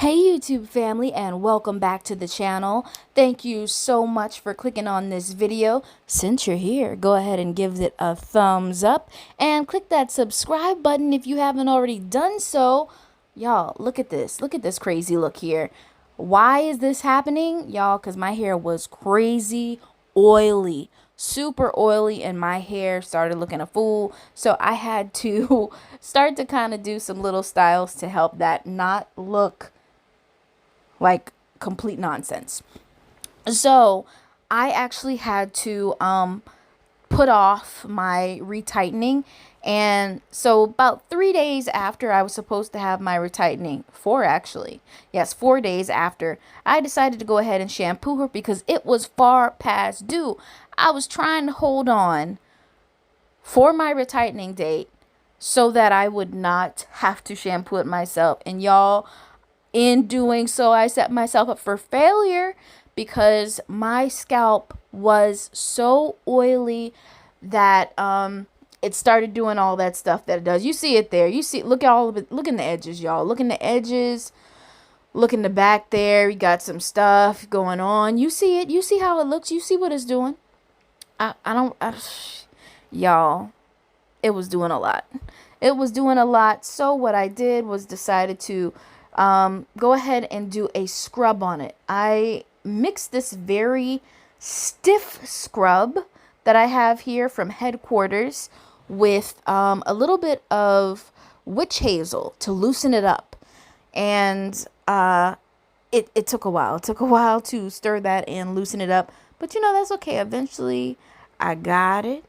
Hey YouTube family, and welcome back to the channel. Thank you so much for clicking on this video. Since you're here, go ahead and give it a thumbs up and click that subscribe button if you haven't already done so. Y'all, look at this. Look at this crazy look here. Why is this happening? Y'all, because my hair was crazy oily, super oily, and my hair started looking a fool. So I had to start to kind of do some little styles to help that not look like complete nonsense. So I actually had to put off my retightening, and so about 3 days after I was supposed to have my retightening, 4 days after, I decided to go ahead and shampoo her because it was far past due. I was trying to hold on for my retightening date so that I would not have to shampoo it myself. And y'all, in doing so, I set myself up for failure because my scalp was so oily that it started doing all that stuff that it does. You see it there. You see, look at all of it. Look in the edges, y'all. Look in the edges. Look in the back there. You got some stuff going on. You see it. You see how it looks. You see what it's doing. Y'all, it was doing a lot. It was doing a lot. So what I did was decided to go ahead and do a scrub on it. I mixed this very stiff scrub that I have here from headquarters with a little bit of witch hazel to loosen it up. And it took a while. It took a while to stir that and loosen it up. But you know, that's okay. Eventually, I got it.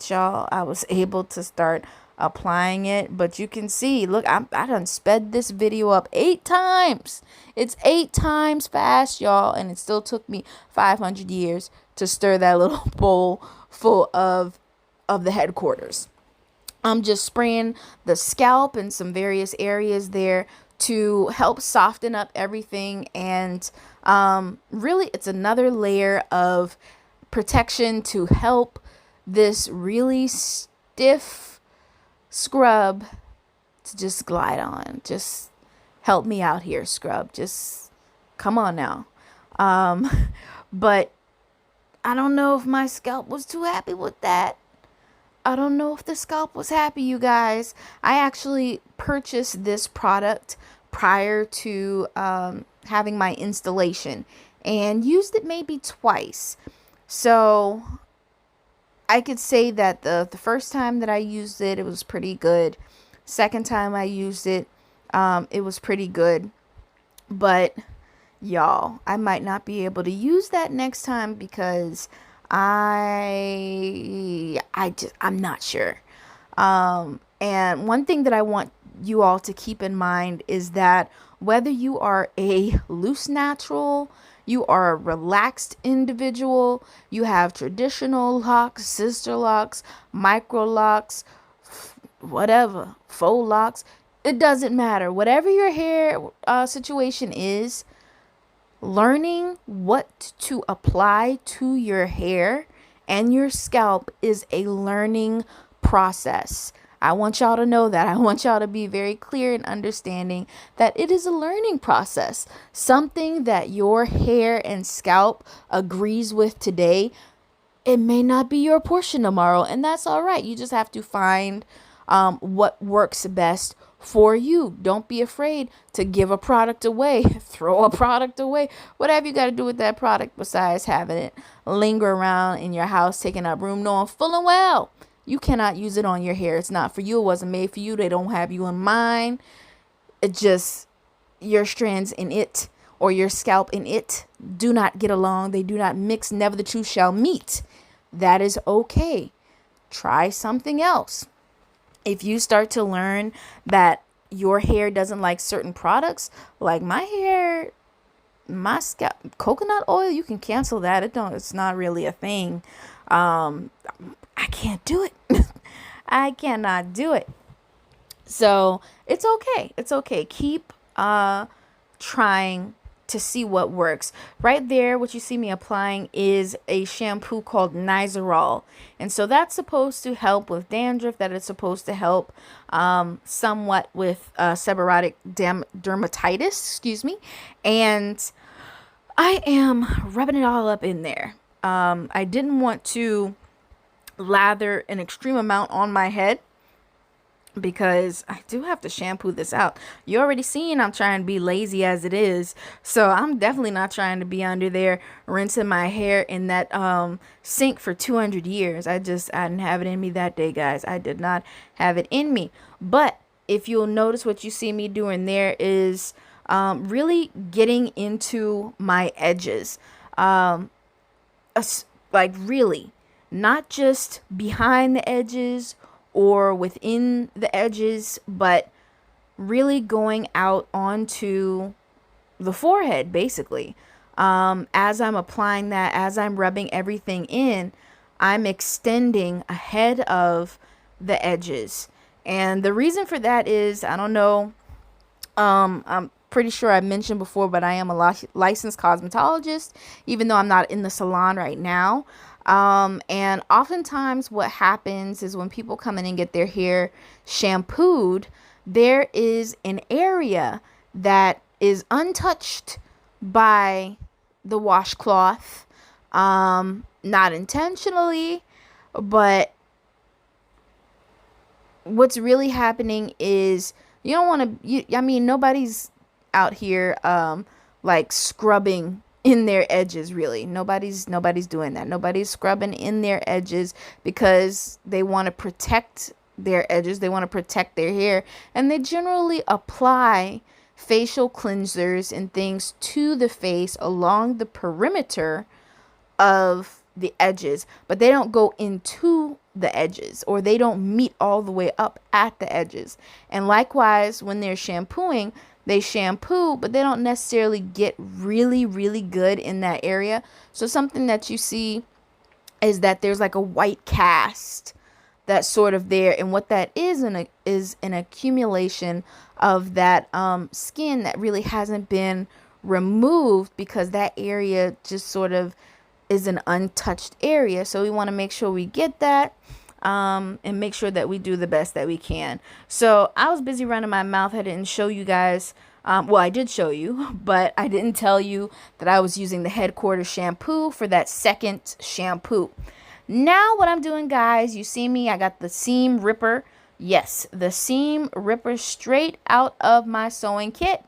Y'all. I was able to start applying it, but you can see, look, I done sped this video up 8 times. It's 8 times fast, y'all, and it still took me 500 years to stir that little bowl full of the headquarters. I'm just spraying the scalp and some various areas there to help soften up everything, and really it's another layer of protection to help this really stiff scrub to just glide on. Just help me out here, scrub. Just come on now. But I don't know if my scalp was too happy with that. I don't know if the scalp was happy, you guys. I actually purchased this product prior to having my installation and used it maybe twice. So I could say that the first time that I used it, it was pretty good. Second time I used it, it was pretty good. But y'all, I might not be able to use that next time because I'm not sure. And one thing that I want you all to keep in mind is that whether you are a loose natural, you are a relaxed individual, you have traditional locks, sister locks, Microlocs, whatever, faux locks, it doesn't matter. Whatever your hair situation is, learning what to apply to your hair and your scalp is a learning process. I want y'all to know that. I want y'all to be very clear in understanding that it is a learning process. Something that your hair and scalp agrees with today, it may not be your portion tomorrow, and that's all right. You just have to find what works best for you. Don't be afraid to give a product away, throw a product away, whatever you got to do with that product besides having it linger around in your house, taking up room, knowing full and well you cannot use it on your hair. It's not for you. It wasn't made for you. They don't have you in mind. It just, your strands in it or your scalp in it do not get along. They do not mix. Never the two shall meet. That is okay. Try something else. If you start to learn that your hair doesn't like certain products, like my hair, my scalp, coconut oil, you can cancel that. It's not really a thing. I can't do it. I cannot do it. So it's okay. It's okay. Keep trying to see what works. Right there, what you see me applying is a shampoo called Nizoral. And so that's supposed to help with dandruff, that is supposed to help somewhat with seborrheic dermatitis, excuse me. And I am rubbing it all up in there. I didn't want to lather an extreme amount on my head because I do have to shampoo this out. You already seen I'm trying to be lazy as it is, so I'm definitely not trying to be under there rinsing my hair in that sink for 200 years. I didn't have it in me that day, guys. I did not have it in me. But if you'll notice, what you see me doing there is really getting into my edges, like really not just behind the edges or within the edges, but really going out onto the forehead, basically. As I'm applying that, as I'm rubbing everything in, I'm extending ahead of the edges. And the reason for that is, I don't know, I'm pretty sure I mentioned before, but I am a licensed cosmetologist, even though I'm not in the salon right now. And oftentimes what happens is when people come in and get their hair shampooed, there is an area that is untouched by the washcloth, not intentionally, but what's really happening is you don't want to, I mean, nobody's out here, like scrubbing in their edges, really. Nobody's doing that. Nobody's scrubbing in their edges because they want to protect their edges. They want to protect their hair, and they generally apply facial cleansers and things to the face along the perimeter of the edges, but they don't go into the edges, or they don't meet all the way up at the edges. And likewise, when they're shampooing, they shampoo, but they don't necessarily get really, really good in that area. So something that you see is that there's like a white cast that's sort of there. And what that is an accumulation of that skin that really hasn't been removed, because that area just sort of is an untouched area. So we want to make sure we get that. And make sure that we do the best that we can. So I was busy running my mouth. I didn't show you guys. Well, I did show you, but I didn't tell you that I was using the headquarters shampoo for that second shampoo. Now what I'm doing, guys, you see me, I got the seam ripper. Yes, the seam ripper straight out of my sewing kit.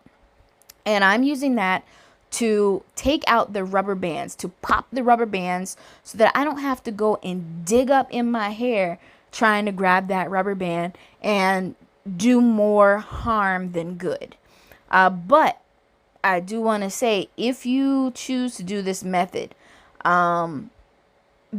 And I'm using that to take out the rubber bands, to pop the rubber bands, so that I don't have to go and dig up in my hair trying to grab that rubber band and do more harm than good. But I do want to say, if you choose to do this method,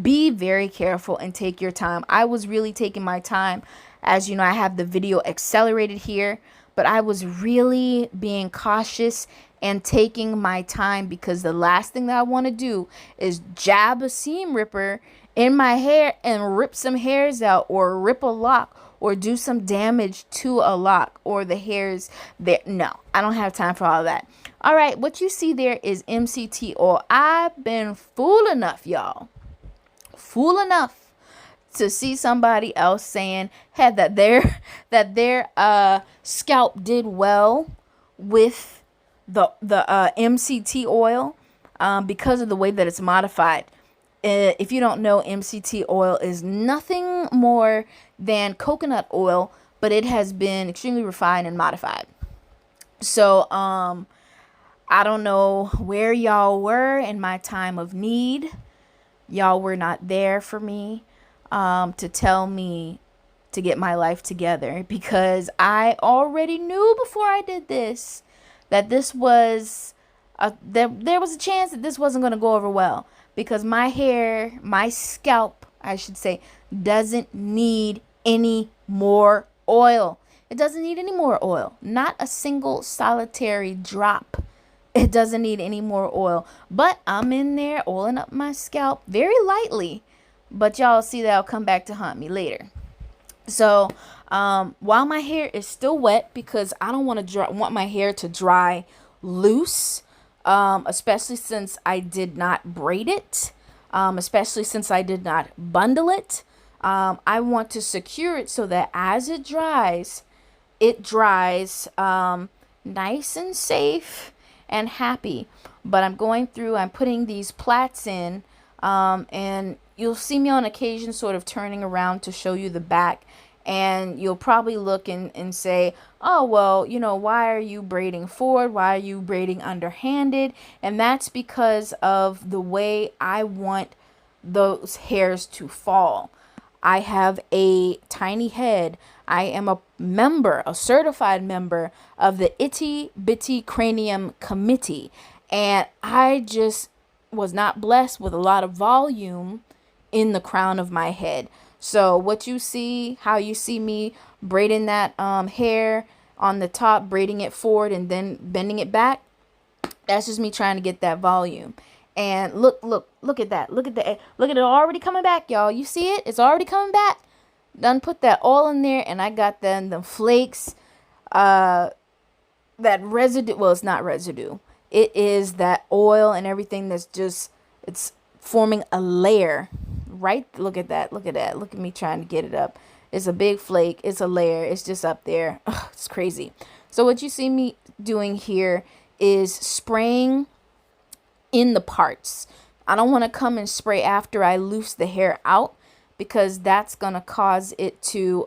be very careful and take your time. I was really taking my time. As you know, I have the video accelerated here, but I was really being cautious and taking my time, because the last thing that I want to do is jab a seam ripper in my hair and rip some hairs out, or rip a lock, or do some damage to a lock, or the hairs there. No, I don't have time for all that. All right, what you see there is MCT oil. I've been fool enough, y'all, fool enough to see somebody else saying, hey, that their scalp did well with the MCT oil, because of the way that it's modified. If you don't know, MCT oil is nothing more than coconut oil, but it has been extremely refined and modified. So I don't know where y'all were in my time of need. Y'all were not there for me to tell me to get my life together, because I already knew before I did this that this was there was a chance that this wasn't going to go over well, because my hair, my scalp, I should say, doesn't need any more oil. It doesn't need any more oil. Not a single solitary drop. It doesn't need any more oil. But I'm in there oiling up my scalp very lightly. But y'all see that I'll come back to haunt me later. So while my hair is still wet, because I don't want my hair to dry loose, especially since I did not braid it, especially since I did not bundle it. I want to secure it so that as it dries nice and safe and happy. But I'm going through, I'm putting these plaits in, and you'll see me on occasion sort of turning around to show you the back. And you'll probably look and say, oh, well, you know, why are you braiding forward? Why are you braiding underhanded? And that's because of the way I want those hairs to fall. I have a tiny head. I am a member, a certified member of the Itty Bitty Cranium Committee. And I just was not blessed with a lot of volume in the crown of my head. So what you see, how you see me braiding that hair on the top, braiding it forward and then bending it back, that's just me trying to get that volume. And look at that. Look at it already coming back, y'all. You see it? It's already coming back. Done put that all in there, and I got then the flakes, that residue. Well, it's not residue. It is that oil and everything that's just, it's forming a layer. Right? Look at that. Look at that. Look at me trying to get it up. It's a big flake. It's a layer. It's just up there. Ugh, it's crazy. So what you see me doing here is spraying in the parts. I don't want to come and spray after I loose the hair out, because that's going to cause it to,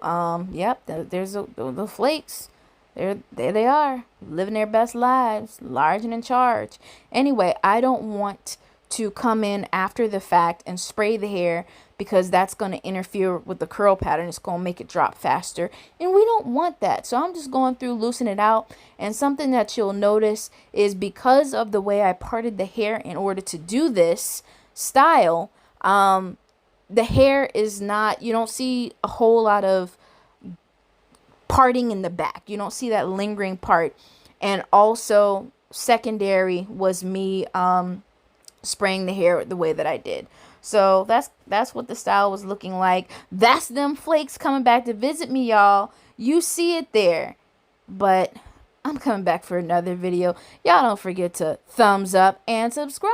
yep, there's the flakes. There they are, living their best lives, large and in charge. Anyway, I don't want to come in after the fact and spray the hair, because that's going to interfere with the curl pattern. It's going to make it drop faster, and we don't want that. So I'm just going through, loosen it out. And something that you'll notice is, because of the way I parted the hair in order to do this style, the hair is not, you don't see a whole lot of parting in the back. You don't see that lingering part. And also secondary was me spraying the hair the way that I did. So that's what the style was looking like. That's them flakes coming back to visit me, y'all. You see it there. But I'm coming back for another video. Y'all don't forget to thumbs up and subscribe.